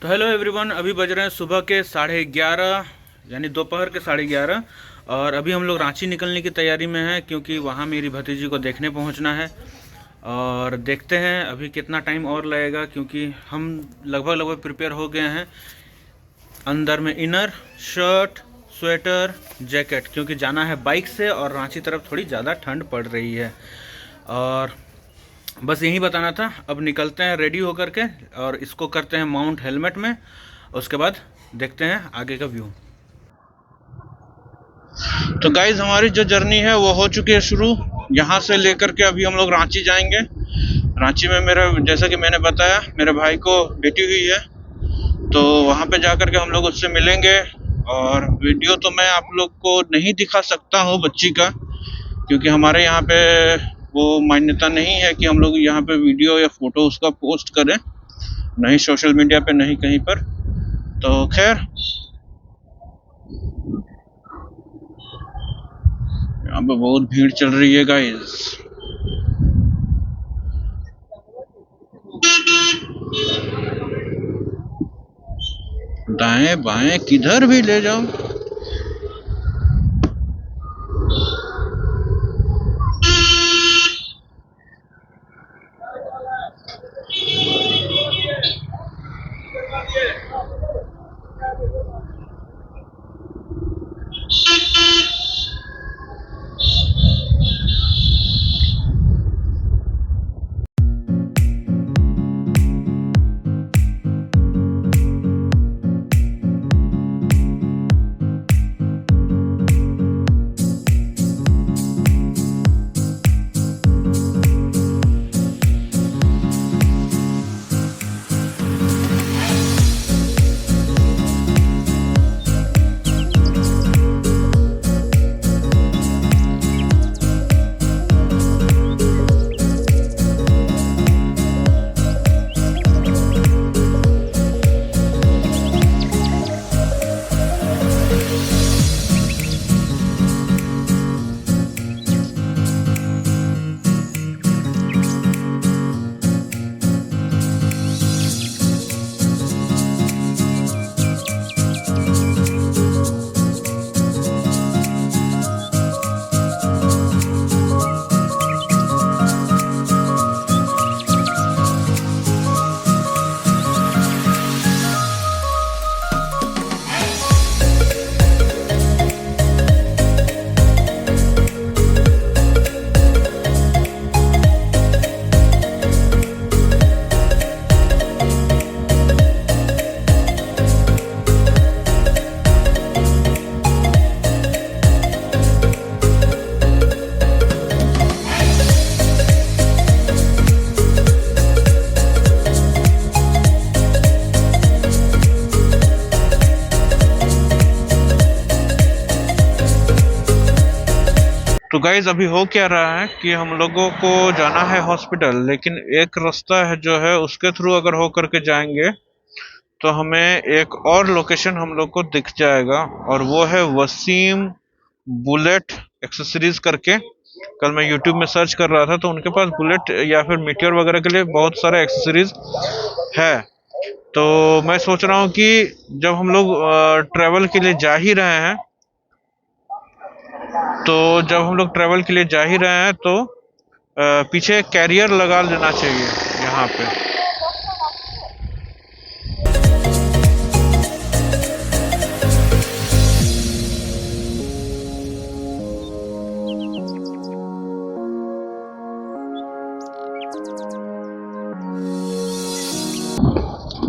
तो hello everyone, अभी बज रहे हैं सुबह के 11:30 यानी दोपहर के 11:30। और अभी हम लोग रांची निकलने की तैयारी में हैं क्योंकि वहाँ मेरी भतीजी को देखने पहुँचना है। और देखते हैं अभी कितना टाइम और लगेगा, क्योंकि हम लगभग लगभग प्रिपेयर हो गए हैं। अंदर में इनर शर्ट, स्वेटर, जैकेट, क्योंकि जाना है बाइक से और रांची तरफ थोड़ी ज़्यादा ठंड पड़ रही है। और बस यही बताना था। अब निकलते हैं रेडी होकर के और इसको करते हैं माउंट हेलमेट में। उसके बाद देखते हैं आगे का व्यू। तो गाइज, हमारी जो जर्नी है वो हो चुकी है शुरू। यहाँ से लेकर के अभी हम लोग रांची जाएंगे। रांची में मेरा, जैसा कि मैंने बताया, मेरे भाई को बेटी हुई है, तो वहाँ पे जा कर के हम लोग उससे मिलेंगे। और वीडियो तो मैं आप लोग को नहीं दिखा सकता हूँ बच्ची का, क्योंकि हमारे यहाँ पे वो मान्यता नहीं है कि हम लोग यहाँ पे वीडियो या फोटो उसका पोस्ट करें, नहीं सोशल मीडिया पे, नहीं कहीं पर। तो खैर, यहाँ पे बहुत भीड़ चल रही है गाइस। दाएं बाएं किधर भी ले जाओ। तो गाइज, अभी हो क्या रहा है कि हम लोगों को जाना है हॉस्पिटल, लेकिन एक रास्ता है जो है उसके थ्रू अगर हो करके जाएंगे तो हमें एक और लोकेशन हम लोग को दिख जाएगा, और वो है वसीम बुलेट एक्सेसरीज करके। कल मैं यूट्यूब में सर्च कर रहा था तो उनके पास बुलेट या फिर मीटियोर वगैरह के लिए बहुत सारे एक्सेसरीज है। तो मैं सोच रहा हूँ कि जब हम लोग ट्रैवल के लिए जा ही रहे हैं, तो जब हम लोग ट्रैवल के लिए जा ही रहे हैं तो पीछे कैरियर लगा लेना चाहिए यहाँ पे।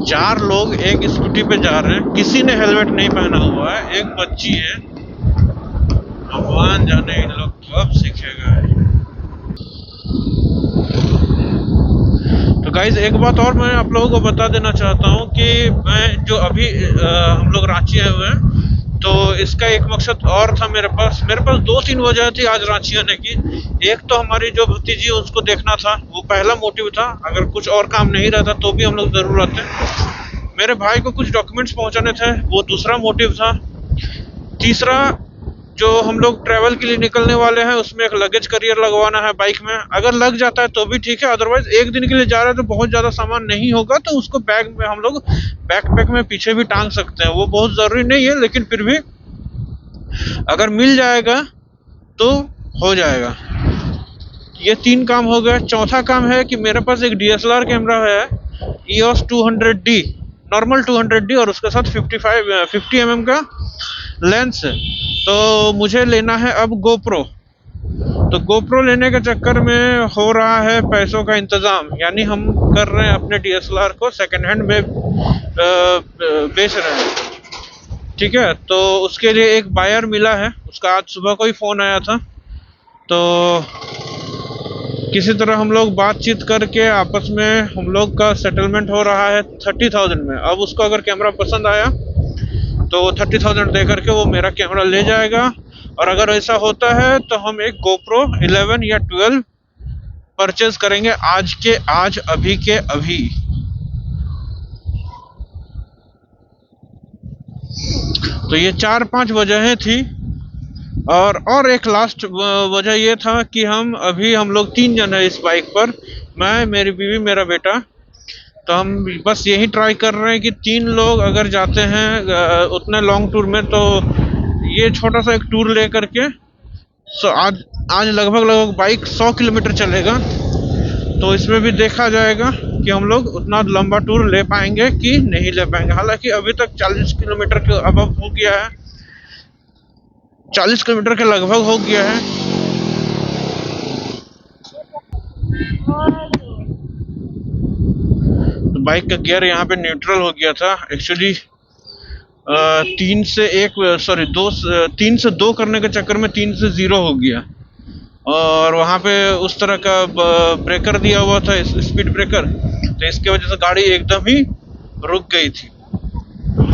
चार लोग एक स्कूटी पे जा रहे हैं, किसी ने हेलमेट नहीं पहना हुआ है, एक बच्ची है। भगवान जाने इन लोग कब सीखेगा। तो गाइज, एक बात और मैं आप लोगों को बता देना चाहता हूँ कि मैं जो अभी हम लोग रांची आए हुए हैं, तो इसका एक मकसद और था मेरे पास 2-3 वजह थी आज रांची आने की। एक तो हमारी जो भतीजी उसको देखना था, वो पहला मोटिव था। अगर कुछ और काम नहीं रहता तो भी हम लोग जरूर आते। मेरे भाई को कुछ डॉक्यूमेंट्स पहुंचाने थे, वो दूसरा मोटिव था। तीसरा, जो हम लोग ट्रैवल के लिए निकलने वाले हैं उसमें एक लगेज करियर लगवाना है बाइक में। अगर लग जाता है तो भी ठीक है, अदरवाइज एक दिन के लिए जा रहे हैं तो बहुत ज़्यादा सामान नहीं होगा तो उसको बैग में हम लोग बैकपैक में पीछे भी टांग सकते हैं। वो बहुत ज़रूरी नहीं है, लेकिन फिर भी अगर मिल जाएगा तो हो जाएगा। ये 3 काम हो गया। चौथा काम है कि मेरे पास एक DSLR कैमरा है EOS 200D, नॉर्मल 200D, और उसके साथ 50 mm का लेंस है। तो मुझे लेना है अब GoPro। तो GoPro लेने के चक्कर में हो रहा है पैसों का इंतज़ाम, यानी हम कर रहे हैं अपने DSLR को सेकेंड हैंड में बेच रहे हैं। ठीक है, तो उसके लिए एक बायर मिला है, उसका आज सुबह को ही फ़ोन आया था। तो किसी तरह हम लोग बातचीत करके आपस में हम लोग का सेटलमेंट हो रहा है 30,000 में। अब उसको अगर कैमरा पसंद आया तो 30,000 दे करके वो मेरा कैमरा ले जाएगा, और अगर ऐसा होता है तो हम एक GoPro 11 या 12 परचेज करेंगे आज के आज, अभी के अभी। तो ये 4-5 वजहें थी, और एक लास्ट वजह ये था कि हम लोग 3 जन हैं इस बाइक पर, मैं, मेरी बीवी, मेरा बेटा। तो हम बस यही ट्राई कर रहे हैं कि 3 लोग अगर जाते हैं उतने लॉन्ग टूर में, तो ये छोटा सा एक टूर ले करके आज लगभग बाइक 100 किलोमीटर चलेगा। तो इसमें भी देखा जाएगा कि हम लोग उतना लंबा टूर ले पाएंगे कि नहीं ले पाएंगे। हालांकि अभी तक 40 किलोमीटर के अबव हो गया है, 40 किलोमीटर के लगभग हो गया है। तो बाइक का गियर यहाँ पे न्यूट्रल हो गया था एक्चुअली। 3 से 2 करने के चक्कर में 3 से 0 हो गया, और वहाँ पे उस तरह का ब्रेकर दिया हुआ था, स्पीड ब्रेकर, तो इसके वजह से गाड़ी एकदम ही रुक गई थी।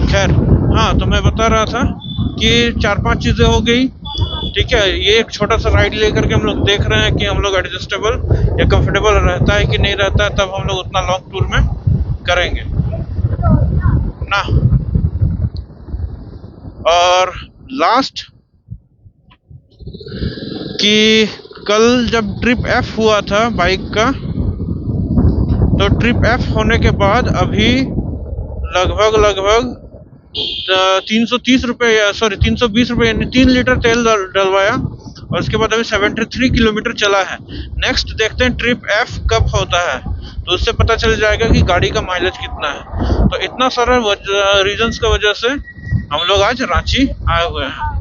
खैर, हाँ, तो मैं बता रहा था कि 4-5 चीज़ें हो गई। ठीक है, ये एक छोटा सा राइड लेकर के हम लोग देख रहे हैं कि हम लोग एडजस्टेबल या कंफर्टेबल रहता है कि नहीं रहता है, तब हम लोग उतना लॉन्ग टूर में करेंगे ना। और लास्ट कि कल जब ट्रिप F हुआ था बाइक का, तो ट्रिप F होने के बाद अभी लगभग 330 रुपये, या 320 रुपये, यानी 3 लीटर तेल डलवाया, और उसके बाद अभी 73 किलोमीटर चला है। नेक्स्ट देखते हैं ट्रिप F कब होता है, तो उससे पता चल जाएगा कि गाड़ी का माइलेज कितना है। तो इतना सारा रीजंस की वजह से हम लोग आज रांची आए हुए हैं।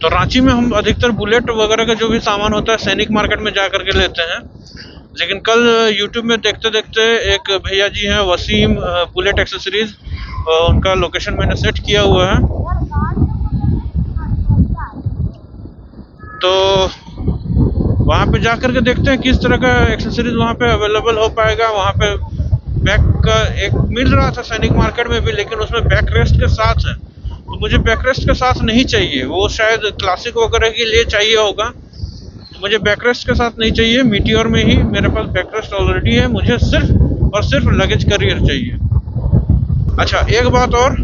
तो रांची में हम अधिकतर बुलेट वगैरह का जो भी सामान होता है सैनिक मार्केट में जा करके लेते हैं। लेकिन कल यूट्यूब में देखते देखते एक भैया जी हैं वसीम बुलेट एक्सेसरीज, उनका लोकेशन मैंने सेट किया हुआ है। तो वहाँ पे जा करके देखते हैं किस तरह का एक्सेसरीज वहाँ पे अवेलेबल हो पाएगा। वहाँ पे बैक का एक मिल रहा था सैनिक मार्केट में भी, लेकिन उसमें बैक रेस्ट के साथ है, तो मुझे बैक रेस्ट के साथ नहीं चाहिए। वो शायद क्लासिक वगैरह के लिए चाहिए होगा, तो मुझे बैकरेस्ट के साथ नहीं चाहिए। मीटियोर में ही मेरे पास बैकरेस्ट ऑलरेडी है, मुझे सिर्फ और सिर्फ लगेज करियर चाहिए। अच्छा, एक बात और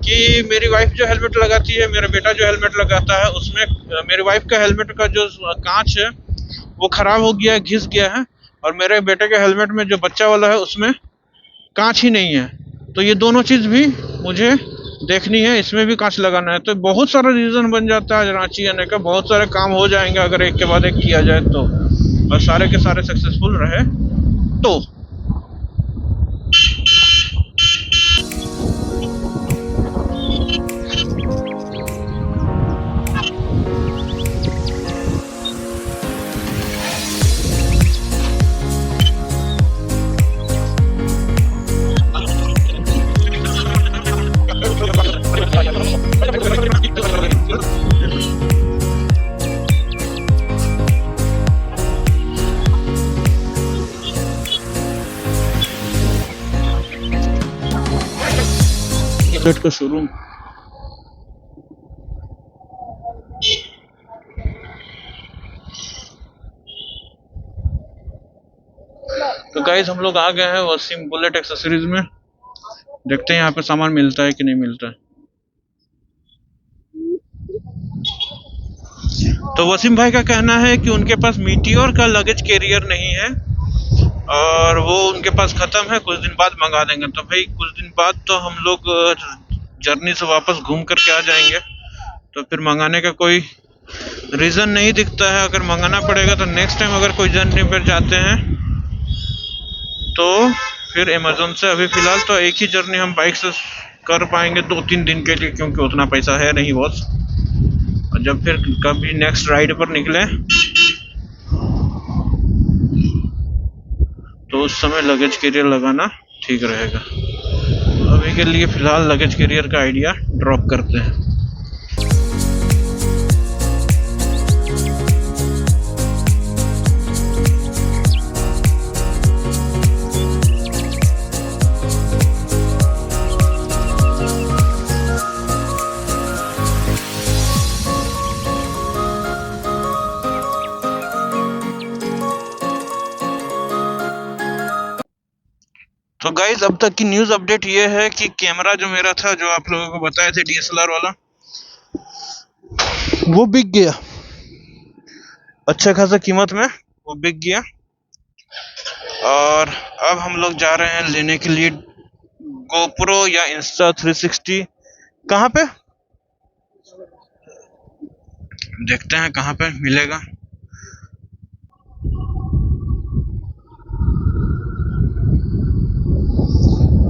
कि मेरी वाइफ जो हेलमेट लगाती है, मेरा बेटा जो हेलमेट लगाता है, उसमें मेरी वाइफ का हेलमेट का जो कांच है वो ख़राब हो गया है, घिस गया है, और मेरे बेटे के हेलमेट में जो बच्चा वाला है उसमें कांच ही नहीं है। तो ये दोनों चीज़ भी मुझे देखनी है, इसमें भी कांच लगाना है। तो बहुत सारा रीज़न बन जाता है आज रांची आने का, बहुत सारे काम हो जाएंगे अगर एक के बाद एक किया जाए तो, और सारे के सारे सक्सेसफुल रहे तो। का शोरूम तो गाइस हम लोग आ गए हैं वसीम बुलेट एक्सेसरीज में। देखते हैं यहाँ पे सामान मिलता है कि नहीं मिलता है। तो वसीम भाई का कहना है कि उनके पास मीटियोर का लगेज कैरियर नहीं है और वो उनके पास ख़त्म है, कुछ दिन बाद मंगा देंगे। तो भाई कुछ दिन बाद तो हम लोग जर्नी से वापस घूम करके आ जाएंगे, तो फिर मंगाने का कोई रीज़न नहीं दिखता है। अगर मंगाना पड़ेगा तो नेक्स्ट टाइम अगर कोई जर्नी पर जाते हैं तो फिर अमेज़न से। अभी फ़िलहाल तो एक ही जर्नी हम बाइक से कर पाएंगे 2-3 दिन के लिए, क्योंकि उतना पैसा है नहीं बॉस। और जब फिर कभी नेक्स्ट राइड पर निकले तो उस समय लगेज कैरियर लगाना ठीक रहेगा। अभी के लिए फ़िलहाल लगेज कैरियर का आइडिया ड्रॉप करते हैं। तो गाइज अब तक की न्यूज़ अपडेट ये है कि कैमरा जो मेरा था, जो आप लोगों को बताए थे DSLR वाला, वो बिक गया। अच्छा खासा कीमत में वो बिक गया और अब हम लोग जा रहे हैं लेने के लिए GoPro या Insta360। कहाँ पे देखते हैं, कहाँ पे मिलेगा।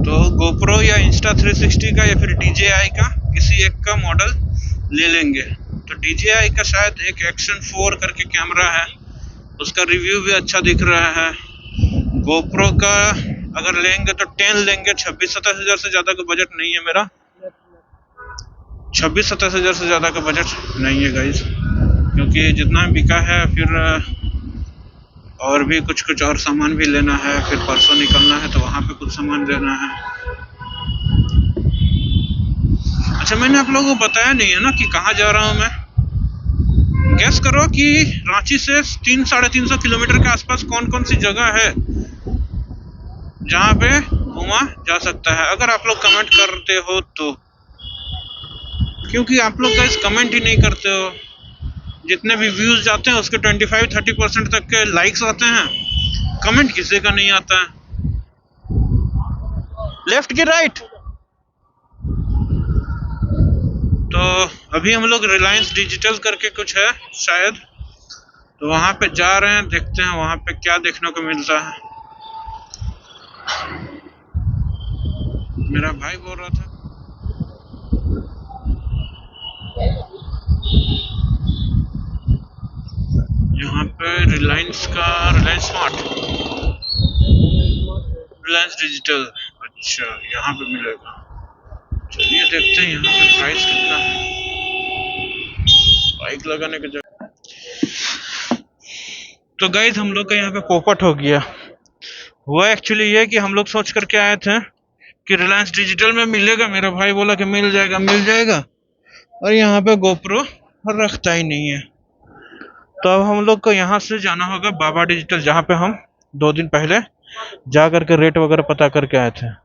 तो GoPro या Insta360 का या फिर DJI का किसी एक का मॉडल ले लेंगे। तो DJI का शायद एक Action 4 करके कैमरा है, उसका रिव्यू भी अच्छा दिख रहा है। GoPro का अगर लेंगे तो 10 लेंगे। 26-27 हज़ार से ज़्यादा का बजट नहीं है मेरा। 26-27 हज़ार से ज़्यादा का बजट नहीं है गाइज, क्योंकि जितना बिका है फिर और भी कुछ और सामान भी लेना है। फिर परसों निकलना है तो वहाँ पे कुछ सामान लेना है। अच्छा, मैंने आप लोगों को बताया नहीं है ना कि कहाँ जा रहा हूँ मैं। गैस करो कि रांची से 300-350 किलोमीटर के आसपास कौन कौन सी जगह है जहाँ पे घूमा जा सकता है। अगर आप लोग कमेंट करते हो तो, क्योंकि आप लोग गाइस कमेंट ही नहीं करते हो। जितने भी व्यूज जाते हैं उसके 25-30% तक के लाइक्स आते हैं, कमेंट किसी का नहीं आता है। लेफ्ट की राइट। तो अभी हम लोग रिलायंस डिजिटल करके कुछ है शायद, तो वहां पे जा रहे हैं, देखते हैं वहां पे क्या देखने को मिलता है। मेरा भाई बोल रहा था यहाँ पे रिलायंस स्मार्ट, रिलायंस डिजिटल। अच्छा, यहाँ पे मिलेगा। चलिए देखते हैं यहाँ पे प्राइस कितना है बाइक लगाने के जगह। तो गाइस हम लोग का यहाँ पे पोपट हो गया। वो एक्चुअली ये कि हम लोग सोच करके आए थे कि रिलायंस डिजिटल में मिलेगा। मेरा भाई बोला कि मिल जाएगा, और यहाँ पे GoPro रखता ही नहीं है। तो अब हम लोग को यहाँ से जाना होगा बाबा डिजिटल, जहाँ पे हम 2 दिन पहले जा करके रेट वगैरह पता करके आए थे।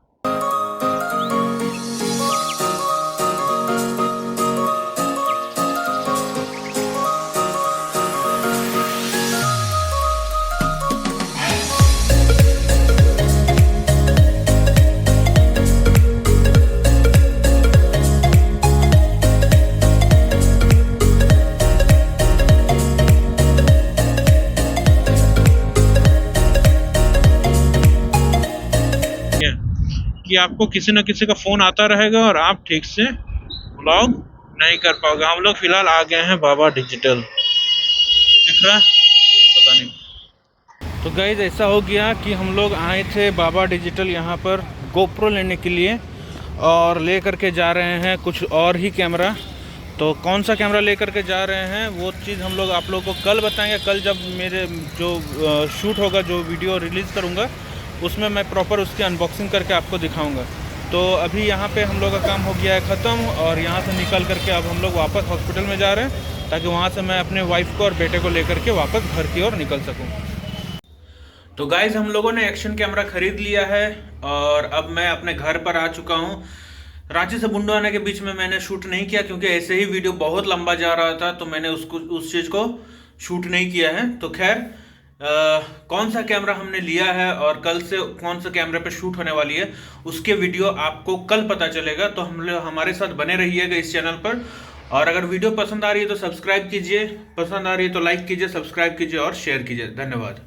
कि आपको किसी न किसी का फोन आता रहेगा और आप ठीक से व्लॉग नहीं कर पाओगे। हम लोग फिलहाल आ गए हैं बाबा डिजिटल, दिख रहा है पता नहीं। तो गाइज ऐसा हो गया कि हम लोग आए थे बाबा डिजिटल यहाँ पर GoPro लेने के लिए, और ले करके जा रहे हैं कुछ और ही कैमरा। तो कौन सा कैमरा ले करके जा रहे हैं वो चीज़ हम लोग आप लोगों को कल बताएंगे। कल जब मेरे जो शूट होगा, जो वीडियो रिलीज़ करूँगा, उसमें मैं प्रॉपर उसकी अनबॉक्सिंग करके आपको दिखाऊंगा। तो अभी यहाँ पे हम लोग का काम हो गया है ख़त्म, और यहाँ से निकल करके अब हम लोग वापस हॉस्पिटल में जा रहे हैं, ताकि वहाँ से मैं अपने वाइफ को और बेटे को लेकर के वापस घर की ओर निकल सकूँ। तो गाइज़ हम लोगों ने एक्शन कैमरा ख़रीद लिया है और अब मैं अपने घर पर आ चुका हूँ। रांची से बुंडू आने के बीच में मैंने शूट नहीं किया, क्योंकि ऐसे ही वीडियो बहुत लंबा जा रहा था, तो मैंने उस चीज़ को शूट नहीं किया है। तो खैर, कौन सा कैमरा हमने लिया है और कल से कौन सा कैमरे पे शूट होने वाली है, उसके वीडियो आपको कल पता चलेगा। तो हमारे साथ बने रहिएगा इस चैनल पर। और अगर वीडियो पसंद आ रही है तो सब्सक्राइब कीजिए, पसंद आ रही है तो लाइक कीजिए, सब्सक्राइब कीजिए और शेयर कीजिए। धन्यवाद।